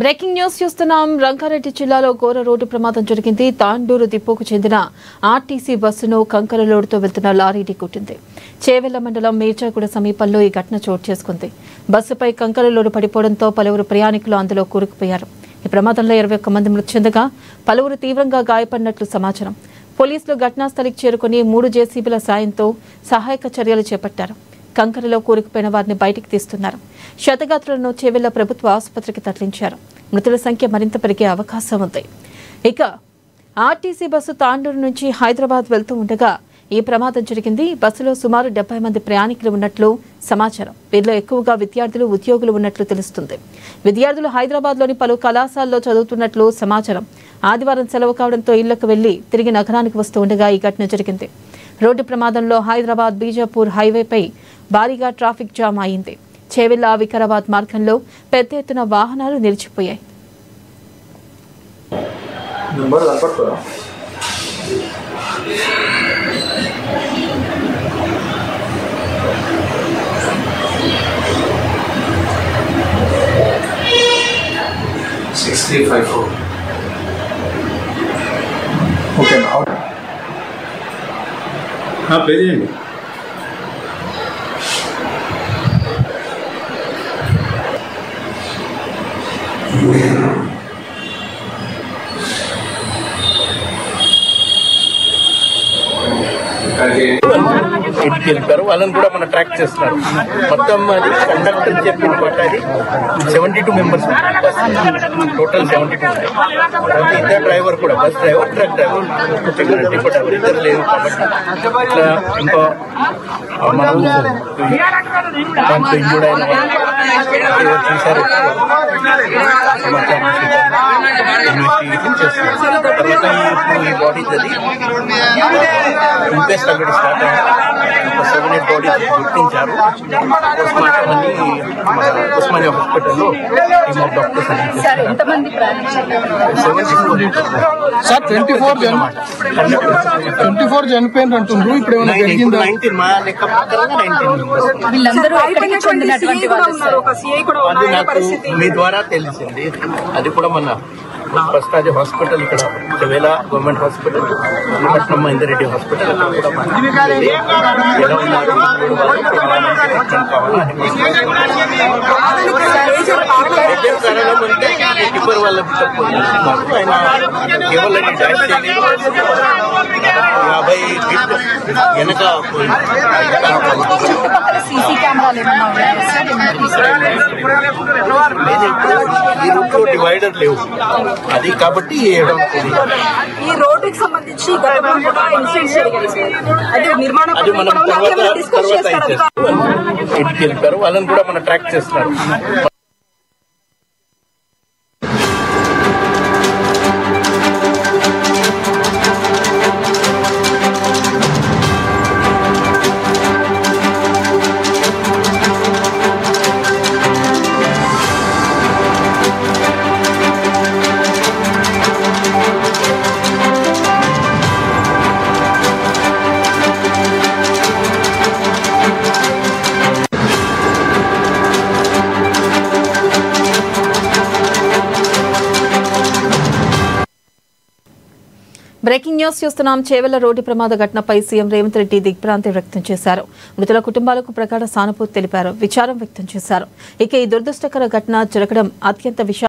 Breaking news చూస్తున్నాం. రంగారెడ్డి జిల్లాలో ఘోర రోడ్డు ప్రమాదం జరిగింది. తాండూరు డిపోకు చెందిన ఆర్టీసీ బస్సును కంకర లోడుతో వెళ్తున్న లారీ ఢీకొట్టింది. చేవెళ్ల మండలం మీర్జాగూడ సమీపంలో ఈ ఘటన చోటు చేసుకుంది. బస్సుపై కంకర లోడు పడిపోవడంతో పలువురు ప్రయాణికులు అందులో కూరుకుపోయారు. ఈ ప్రమాదంలో 21 మంది మృతి చెందగా పలువురు తీవ్రంగా గాయపడినట్లు సమాచారం. పోలీసులు ఘటనాస్థలికి చేరుకుని 3 జేసీబీల సాయంతో సహాయక చర్యలు చేపట్టారు. కంకరలో కూరుకుపోయిన వారిని బయటికి తీస్తున్నారు. క్షతగాత్రులను చేవెళ్ల ప్రభుత్వ ఆసుపత్రికి తరలించారు. మృతుల సంఖ్య మరింత పెరిగే అవకాశం ఉంది. ఇక ఆర్టీసీ బస్సు తాండూరు నుంచి హైదరాబాద్ వెళ్తూ ఉండగా ఈ ప్రమాదం జరిగింది. బస్సులో సుమారు 70 మంది ప్రయాణికులు ఉన్నట్లు సమాచారం. వీరిలో ఎక్కువగా విద్యార్థులు, ఉద్యోగులు ఉన్నట్లు తెలుస్తుంది. విద్యార్థులు హైదరాబాద్లోని పలు కళాశాలలో చదువుతున్నట్లు సమాచారం. ఆదివారం సెలవు కావడంతో ఇళ్లకు వెళ్లి తిరిగి నగరానికి వస్తూ ఉండగా ఈ ఘటన జరిగింది. రోడ్డు ప్రమాదంలో హైదరాబాద్ బీజాపూర్ హైవేపై భారీగా ట్రాఫిక్ జామ్ అయింది. చేవెళ్ల వికారాబాద్ మార్గంలో పెద్ద ఎత్తున వాహనాలు నిలిచిపోయాయి. ప్లే చేయండి. ఇంటికి వెళ్ళిపోయారు. వాళ్ళని కూడా మనం ట్రాక్ చేస్తున్నారు. మొత్తం అది కండక్టర్ చెప్పిన బట్ అది 72 మెంబర్స్ టోటల్ 72. ఇద్దరు డ్రైవర్ కూడా, bus driver, truck driver, depot driver ఇద్దరు లేరు. కాబట్టి ఇట్లా ఇంకా మనం దాంట్లో ఇంజూర్డ్ అయిన వాళ్ళు చూశారు. ఇన్వెస్టిగేషన్ చేస్తున్నారు. తర్వాత ఈ బాడీ ఇన్క్వెస్ట్ ఆల్రెడీ స్టార్ట్ అయింది. 7-8 బాడీస్ గుర్తించారు. పోస్ట్మార్టం అని ఉస్మానియా హాస్పిటల్లో టీమ్ ఆఫ్ డాక్టర్స్ అని సార్ 24 చనిపోయింది అంటున్నారు. ఇప్పుడు 19 మా లెక్క ప్రకారంగా 19 వీళ్ళందరూ ఎక్కడికి చెందినటువంటి వాళ్ళు సార్? అది నాకు మీ ద్వారా తెలిసింది. అది కూడా మన ఫస్ట్ అది హాస్పిటల్ ఇక్కడ చేవెళ్ల గవర్నమెంట్ హాస్పిటల్, పట్నం మహేందర్ హాస్పిటల్ అక్కడ కూడా ఎలా ఉన్నారు కారణం అంటే టిప్పర్ వాళ్ళ ఆయన కేవలం 50 ఫీట్ వెనక చుట్టుపక్కల సీసీ కెమెరాలు ఏమన్నా ఉన్నాయా సార్? ఈ రూట్ లో డివైడర్ లేవు. అది కాబట్టి ఈ రోడ్డుకి సంబంధించి అది మనం తర్వాత ఇంటికి వెళ్ళిపోయారు. వాళ్ళని కూడా మనం ట్రాక్ చేస్తున్నారు. బ్రేకింగ్ న్యూస్ చూస్తున్నాం. చేవెళ్ల రోడ్డు ప్రమాద ఘటనపై సీఎం రేవంత్ రెడ్డి దిగ్భ్రాంతి వ్యక్తం చేశారు. మృతుల కుటుంబాలకు ప్రగాఢ సానుభూతి తెలిపారు, విచారం వ్యక్తం చేశారు. ఇక ఈ దురదృష్టకర ఘటన జరగడం అత్యంత